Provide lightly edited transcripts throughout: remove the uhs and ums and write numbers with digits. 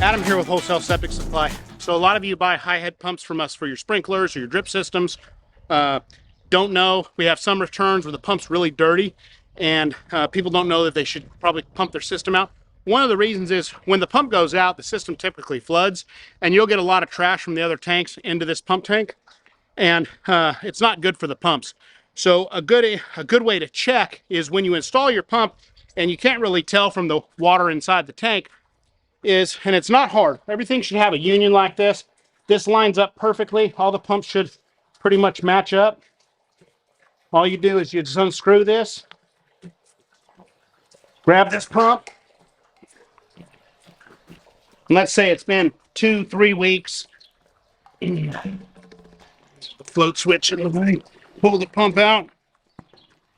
Adam here with Wholesale Septic Supply. So a lot of you buy high head pumps from us for your sprinklers or your drip systems. Don't know, we have some returns where the pump's really dirty and people don't know that they should probably pump their system out. One of the reasons is when the pump goes out, the system typically floods and you'll get a lot of trash from the other tanks into this pump tank, and it's not good for the pumps. So a good way to check is when you install your pump and you can't really tell from the water inside the tank is, and it's not hard, everything should have a union like this. This lines up perfectly. All the pumps should pretty much match up. All you do is you just unscrew this, grab this pump, and let's say it's been 2-3 weeks. Float switch in the way, pull the pump out,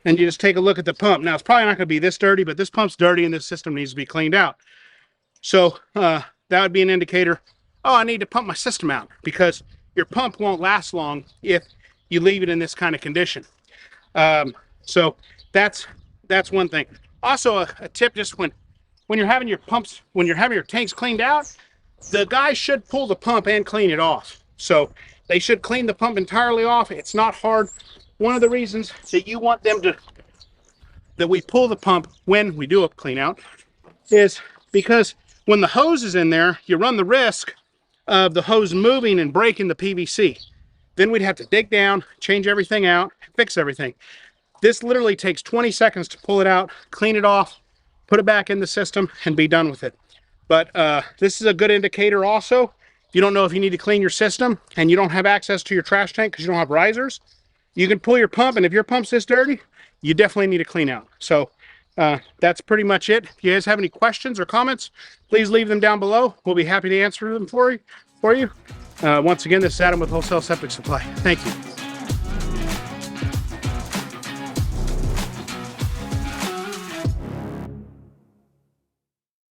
and you just take a look at the pump. Now it's probably not going to be this dirty, but this pump's dirty and this system needs to be cleaned out. So that would be an indicator, oh, I need to pump my system out, because your pump won't last long if you leave it in this kind of condition. So that's one thing. Also a tip, just when you're having your pumps, when you're having your tanks cleaned out, the guys should pull the pump and clean it off. So they should clean the pump entirely off. It's not hard. One of the reasons that you want them to, that we pull the pump when we do a clean out, is because when the hose is in there, you run the risk of the hose moving and breaking the PVC. Then we'd have to dig down, change everything out, fix everything. This literally takes 20 seconds to pull it out, clean it off, put it back in the system, and be done with it. But this is a good indicator also. If you don't know if you need to clean your system and you don't have access to your trash tank because you don't have risers, you can pull your pump, and if your pump's this dirty, you definitely need to clean out. So that's pretty much it. If you guys have any questions or comments, please leave them down below. We'll be happy to answer them for you. Once again, this is Adam with Wholesale Septic Supply. Thank you.